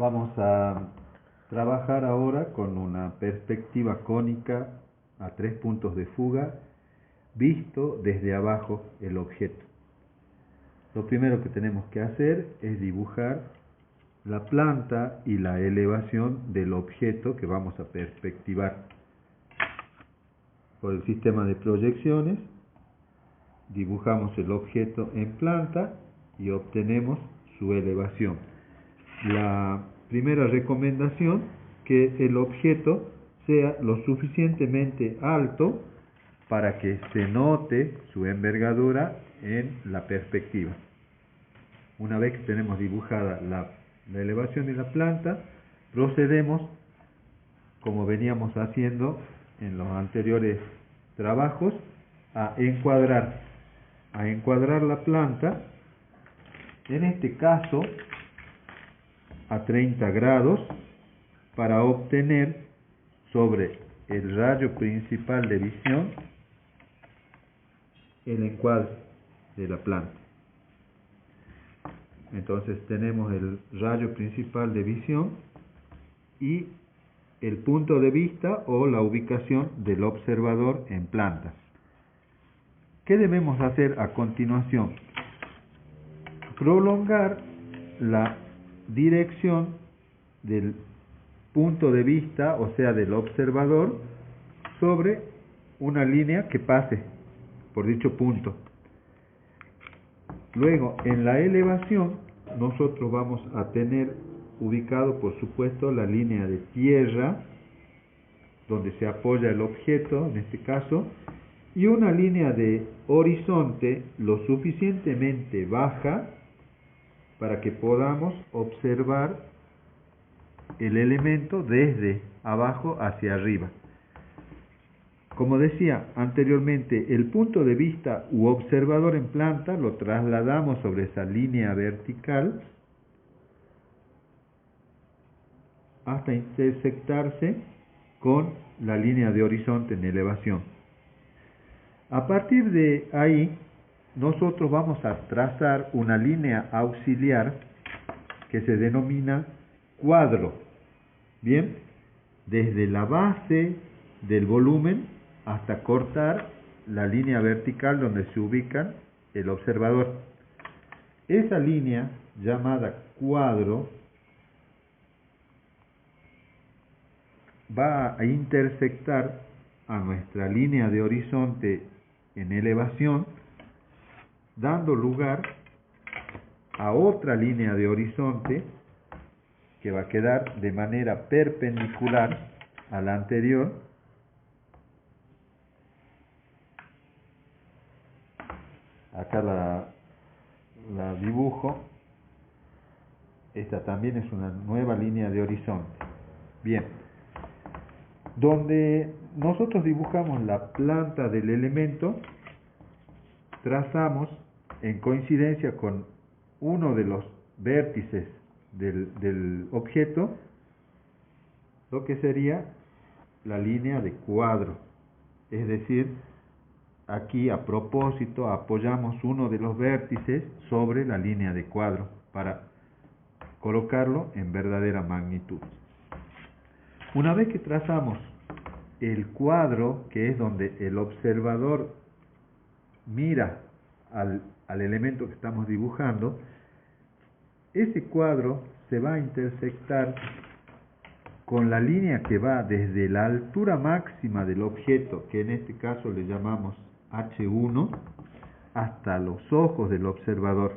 Vamos a trabajar ahora con una perspectiva cónica a 3 puntos de fuga, visto desde abajo el objeto. Lo primero que tenemos que hacer es dibujar la planta y la elevación del objeto que vamos a perspectivar. Por el sistema de proyecciones, dibujamos el objeto en planta y obtenemos su elevación. La primera recomendación, que el objeto sea lo suficientemente alto para que se note su envergadura en la perspectiva. Una vez que tenemos dibujada la elevación de la planta, procedemos, como veníamos haciendo en los anteriores trabajos, a encuadrar la planta, en este caso a 30 grados, para obtener sobre el rayo principal de visión el encuadre de la planta. Entonces tenemos el rayo principal de visión y el punto de vista o la ubicación del observador en planta. ¿Qué debemos hacer a continuación? Prolongar la dirección del punto de vista, o sea del observador, sobre una línea que pase por dicho punto. Luego, en la elevación, nosotros vamos a tener ubicado, por supuesto, la línea de tierra, donde se apoya el objeto, en este caso, y una línea de horizonte lo suficientemente baja para que podamos observar el elemento desde abajo hacia arriba. Como decía anteriormente, el punto de vista u observador en planta lo trasladamos sobre esa línea vertical hasta intersectarse con la línea de horizonte en elevación. A partir de ahí, nosotros vamos a trazar una línea auxiliar que se denomina cuadro. Bien, desde la base del volumen hasta cortar la línea vertical donde se ubica el observador. Esa línea llamada cuadro va a intersectar a nuestra línea de horizonte en elevación, dando lugar a otra línea de horizonte que va a quedar de manera perpendicular a la anterior, acá la dibujo. Esta también es una nueva línea de horizonte. Bien, donde nosotros dibujamos la planta del elemento, trazamos en coincidencia con uno de los vértices del objeto lo que sería la línea de cuadro. Es decir, aquí a propósito apoyamos uno de los vértices sobre la línea de cuadro para colocarlo en verdadera magnitud. Una vez que trazamos el cuadro, que es donde el observador mira al elemento que estamos dibujando, ese cuadro se va a intersectar con la línea que va desde la altura máxima del objeto, que en este caso le llamamos H1, hasta los ojos del observador.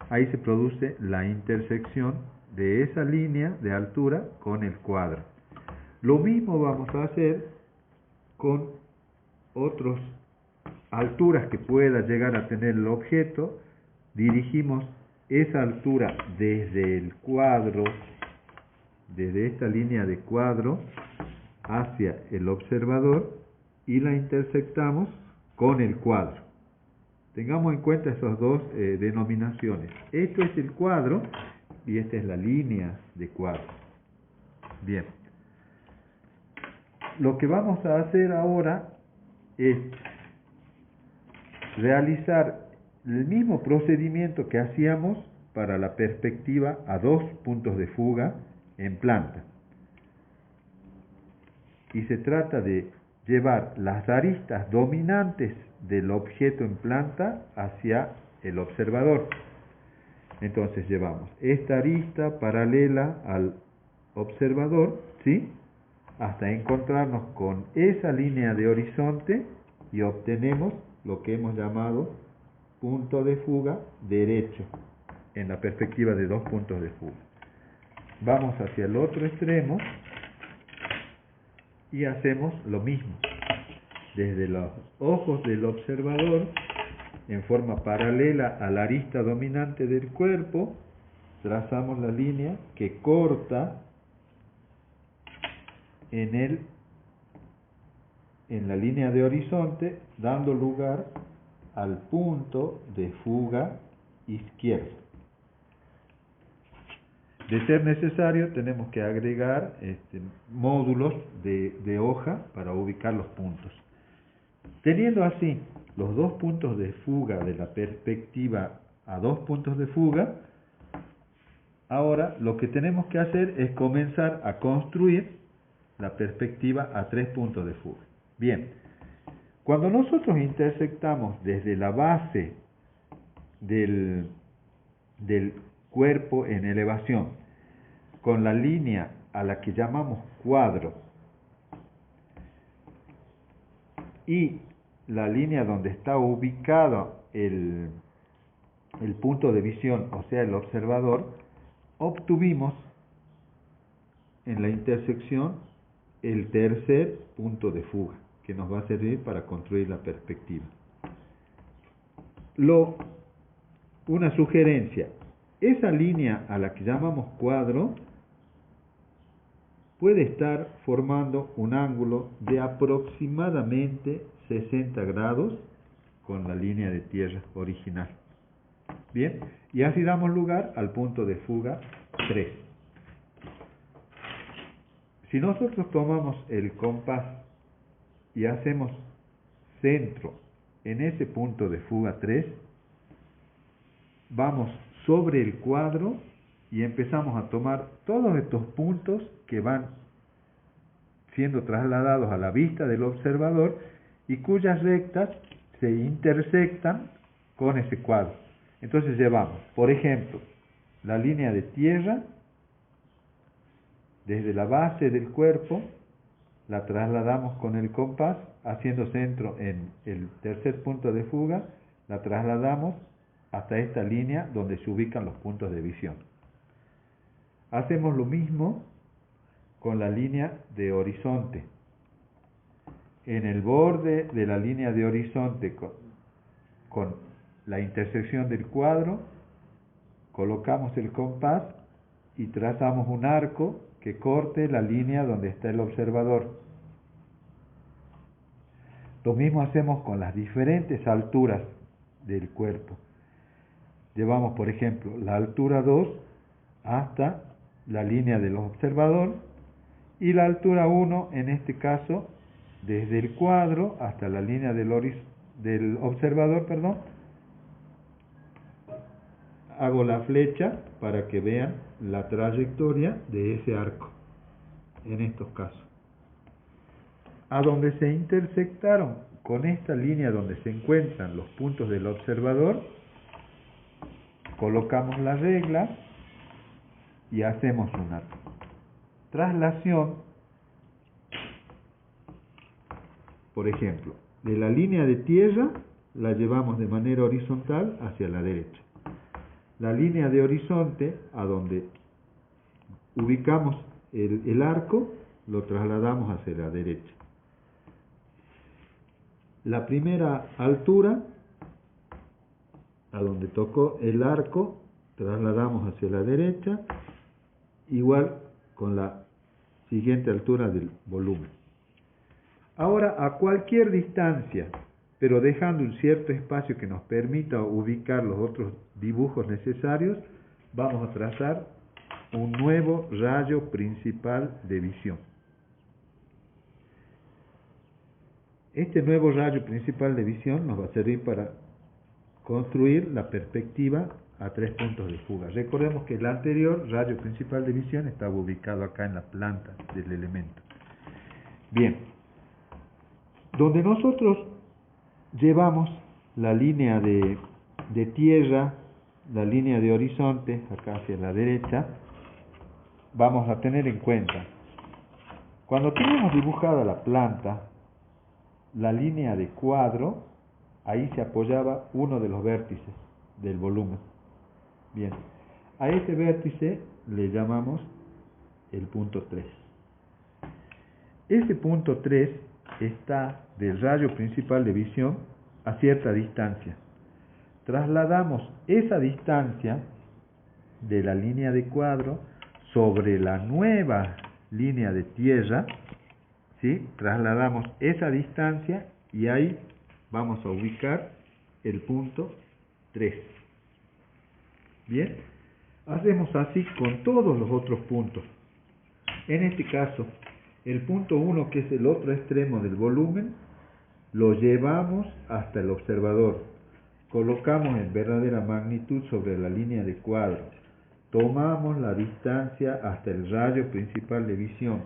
Ahí se produce la intersección de esa línea de altura con el cuadro. Lo mismo vamos a hacer con otras alturas que pueda llegar a tener el objeto. Dirigimos esa altura desde el cuadro, desde esta línea de cuadro hacia el observador, y la intersectamos con el cuadro. Tengamos en cuenta esas dos denominaciones. Esto es el cuadro y esta es la línea de cuadro. Bien. Lo que vamos a hacer ahora es realizar el mismo procedimiento que hacíamos para la perspectiva a 2 puntos de fuga en planta. Y se trata de llevar las aristas dominantes del objeto en planta hacia el observador. Entonces llevamos esta arista paralela al observador, ¿sí?, hasta encontrarnos con esa línea de horizonte y obtenemos lo que hemos llamado punto de fuga derecho en la perspectiva de 2 puntos de fuga. Vamos hacia el otro extremo y hacemos lo mismo. Desde los ojos del observador, en forma paralela a la arista dominante del cuerpo, trazamos la línea que corta en la línea de horizonte, dando lugar al punto de fuga izquierdo. De ser necesario, tenemos que agregar módulos de hoja para ubicar los puntos. Teniendo así los 2 puntos de fuga de la perspectiva a 2 puntos de fuga, ahora lo que tenemos que hacer es comenzar a construir la perspectiva a 3 puntos de fuga. Bien, cuando nosotros intersectamos desde la base del cuerpo en elevación con la línea a la que llamamos cuadro y la línea donde está ubicado el punto de visión, o sea el observador, obtuvimos en la intersección el tercer punto de fuga que nos va a servir para construir la perspectiva. Una sugerencia: esa línea a la que llamamos cuadro puede estar formando un ángulo de aproximadamente 60 grados con la línea de tierra original. Bien, y así damos lugar al punto de fuga 3. Si nosotros tomamos el compás y hacemos centro en ese punto de fuga 3, vamos sobre el cuadro y empezamos a tomar todos estos puntos que van siendo trasladados a la vista del observador y cuyas rectas se intersectan con ese cuadro. Entonces llevamos, por ejemplo, la línea de tierra desde la base del cuerpo, la trasladamos con el compás haciendo centro en el tercer punto de fuga, la trasladamos hasta esta línea donde se ubican los puntos de visión. Hacemos lo mismo con la línea de horizonte. En el borde de la línea de horizonte con la intersección del cuadro, colocamos el compás y trazamos un arco que corte la línea donde está el observador. Lo mismo hacemos con las diferentes alturas del cuerpo. Llevamos, por ejemplo, la altura 2 hasta la línea del observador y la altura 1, en este caso, desde el cuadro hasta la línea del observador, hago la flecha para que vean la trayectoria de ese arco, en estos casos. A donde se intersectaron con esta línea donde se encuentran los puntos del observador, colocamos la regla y hacemos una traslación, por ejemplo, de la línea de tierra la llevamos de manera horizontal hacia la derecha. La línea de horizonte, a donde ubicamos el arco, lo trasladamos hacia la derecha. La primera altura, a donde tocó el arco, trasladamos hacia la derecha, igual con la siguiente altura del volumen. Ahora, a cualquier distancia, pero dejando un cierto espacio que nos permita ubicar los otros dibujos necesarios, vamos a trazar un nuevo rayo principal de visión. Este nuevo rayo principal de visión nos va a servir para construir la perspectiva a 3 puntos de fuga. Recordemos que el anterior rayo principal de visión estaba ubicado acá en la planta del elemento. Bien, donde nosotros llevamos la línea de tierra, la línea de horizonte, acá hacia la derecha, vamos a tener en cuenta, cuando tenemos dibujada la planta, la línea de cuadro, ahí se apoyaba uno de los vértices del volumen. Bien, a ese vértice le llamamos el punto 3. Ese punto 3 está del rayo principal de visión a cierta distancia. Trasladamos esa distancia de la línea de cuadro sobre la nueva línea de tierra, ¿sí? Trasladamos esa distancia y ahí vamos a ubicar el punto 3. Bien, hacemos así con todos los otros puntos. En este caso, el punto 1, que es el otro extremo del volumen, lo llevamos hasta el observador. Colocamos en verdadera magnitud sobre la línea de cuadro. Tomamos la distancia hasta el rayo principal de visión.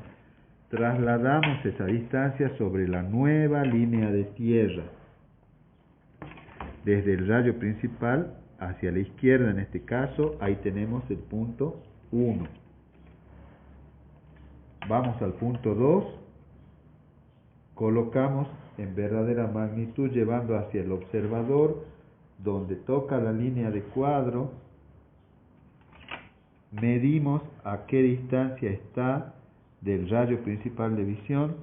Trasladamos esa distancia sobre la nueva línea de tierra. Desde el rayo principal hacia la izquierda, en este caso, ahí tenemos el punto 1. Vamos al punto 2. Colocamos en verdadera magnitud llevando hacia el observador, donde toca la línea de cuadro. Medimos a qué distancia está del rayo principal de visión.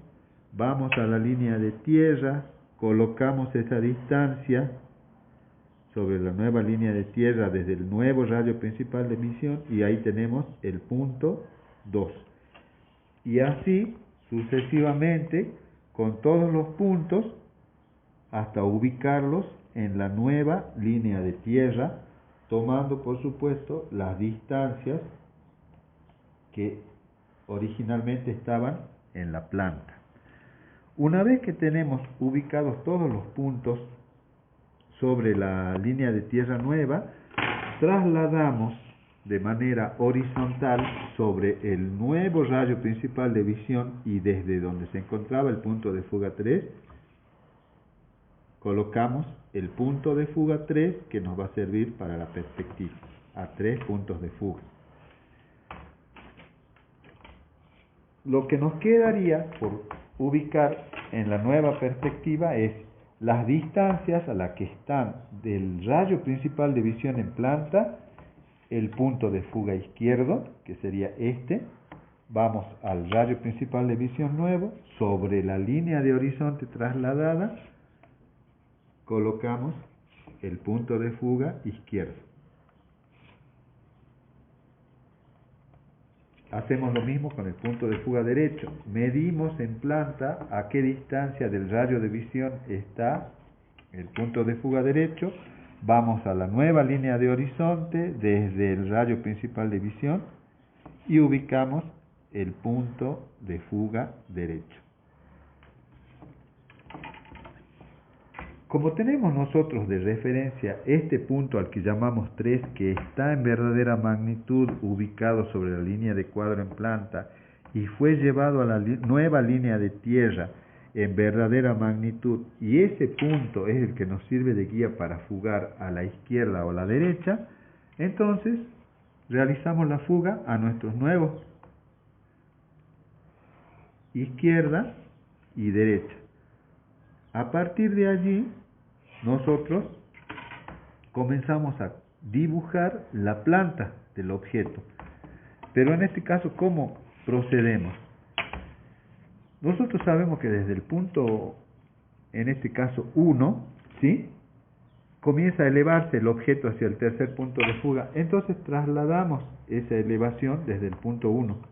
Vamos a la línea de tierra, colocamos esa distancia sobre la nueva línea de tierra desde el nuevo rayo principal de visión y ahí tenemos el punto 2. Y así sucesivamente con todos los puntos hasta ubicarlos en la nueva línea de tierra, tomando por supuesto las distancias que originalmente estaban en la planta. Una vez que tenemos ubicados todos los puntos sobre la línea de tierra nueva, trasladamos de manera horizontal sobre el nuevo rayo principal de visión y desde donde se encontraba el punto de fuga 3, colocamos el punto de fuga 3 que nos va a servir para la perspectiva, a 3 puntos de fuga. Lo que nos quedaría por ubicar en la nueva perspectiva es las distancias a las que están del rayo principal de visión en planta, el punto de fuga izquierdo, que sería este. Vamos al rayo principal de visión nuevo, sobre la línea de horizonte trasladada, colocamos el punto de fuga izquierdo. Hacemos lo mismo con el punto de fuga derecho. Medimos en planta a qué distancia del rayo de visión está el punto de fuga derecho. Vamos a la nueva línea de horizonte desde el rayo principal de visión y ubicamos el punto de fuga derecho. Como tenemos nosotros de referencia este punto al que llamamos 3, que está en verdadera magnitud ubicado sobre la línea de cuadro en planta y fue llevado a la nueva línea de tierra en verdadera magnitud, y ese punto es el que nos sirve de guía para fugar a la izquierda o a la derecha, entonces realizamos la fuga a nuestros nuevos izquierda y derecha. A partir de allí, nosotros comenzamos a dibujar la planta del objeto. Pero en este caso, ¿cómo procedemos? Nosotros sabemos que desde el punto, en este caso 1, ¿sí?, comienza a elevarse el objeto hacia el tercer punto de fuga. Entonces trasladamos esa elevación desde el punto 1.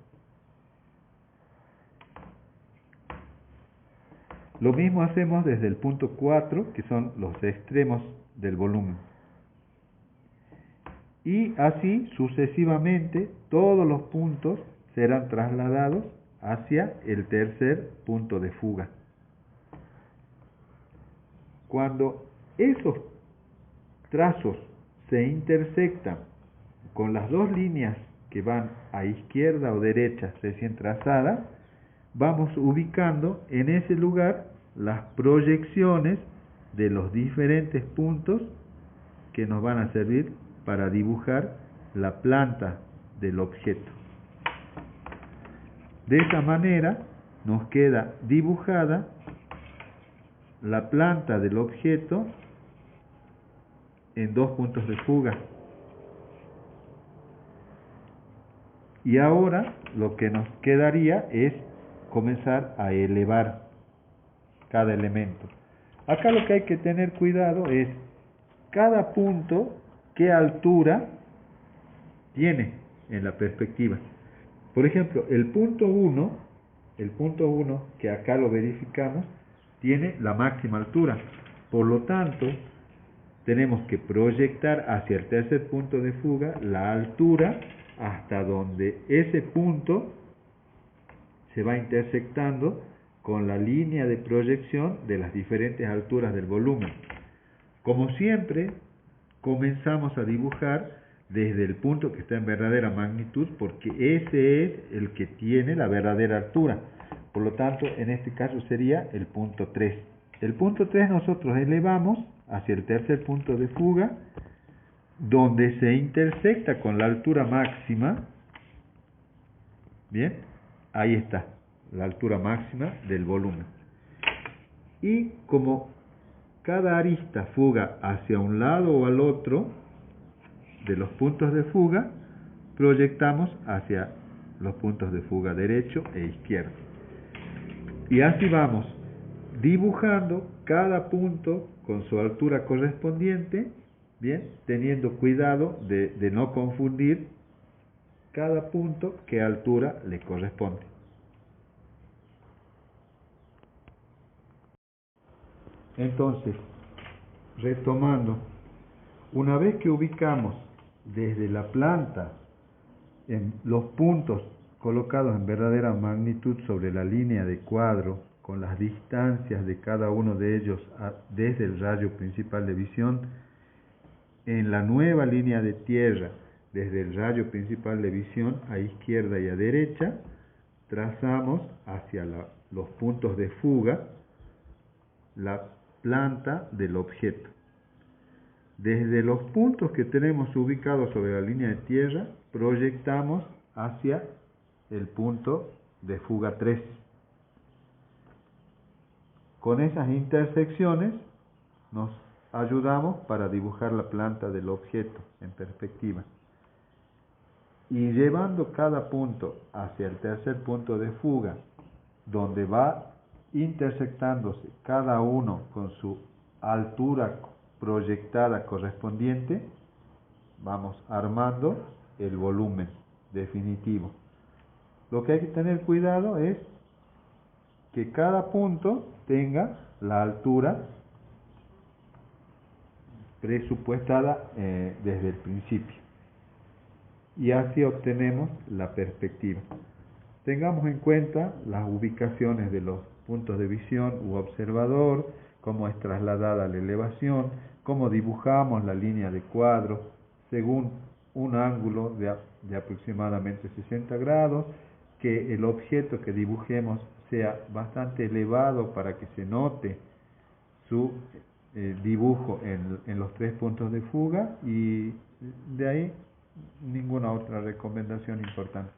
Lo mismo hacemos desde el punto 4, que son los extremos del volumen. Y así sucesivamente todos los puntos serán trasladados hacia el tercer punto de fuga. Cuando esos trazos se intersectan con las dos líneas que van a izquierda o derecha recién trazadas, vamos ubicando en ese lugar las proyecciones de los diferentes puntos que nos van a servir para dibujar la planta del objeto. De esa manera nos queda dibujada la planta del objeto en dos puntos de fuga. Y ahora lo que nos quedaría es comenzar a elevar cada elemento. Acá lo que hay que tener cuidado es cada punto, qué altura tiene en la perspectiva. Por ejemplo, el punto 1, que acá lo verificamos, tiene la máxima altura. Por lo tanto, tenemos que proyectar hacia el tercer punto de fuga la altura hasta donde ese punto se va intersectando con la línea de proyección de las diferentes alturas del volumen. Como siempre, comenzamos a dibujar desde el punto que está en verdadera magnitud, porque ese es el que tiene la verdadera altura. Por lo tanto, en este caso sería el punto 3. El punto 3 nosotros elevamos hacia el tercer punto de fuga, donde se intersecta con la altura máxima. Bien, ahí está, la altura máxima del volumen. Y como cada arista fuga hacia un lado o al otro de los puntos de fuga, proyectamos hacia los puntos de fuga derecho e izquierdo. Y así vamos dibujando cada punto con su altura correspondiente, bien, teniendo cuidado de no confundir cada punto qué altura le corresponde. Entonces, retomando, una vez que ubicamos desde la planta en los puntos colocados en verdadera magnitud sobre la línea de cuadro, con las distancias de cada uno de ellos desde el rayo principal de visión, en la nueva línea de tierra, desde el rayo principal de visión a izquierda y a derecha, trazamos hacia los puntos de fuga la planta del objeto. Desde los puntos que tenemos ubicados sobre la línea de tierra, proyectamos hacia el punto de fuga 3. Con esas intersecciones nos ayudamos para dibujar la planta del objeto en perspectiva. Y llevando cada punto hacia el tercer punto de fuga, donde va intersectándose cada uno con su altura proyectada correspondiente, vamos armando el volumen definitivo. Lo que hay que tener cuidado es que cada punto tenga la altura presupuestada desde el principio, y así obtenemos la perspectiva. Tengamos en cuenta las ubicaciones de los puntos de visión u observador, cómo es trasladada la elevación, cómo dibujamos la línea de cuadro según un ángulo de aproximadamente 60 grados, que el objeto que dibujemos sea bastante elevado para que se note su dibujo en los tres puntos de fuga, y de ahí ninguna otra recomendación importante.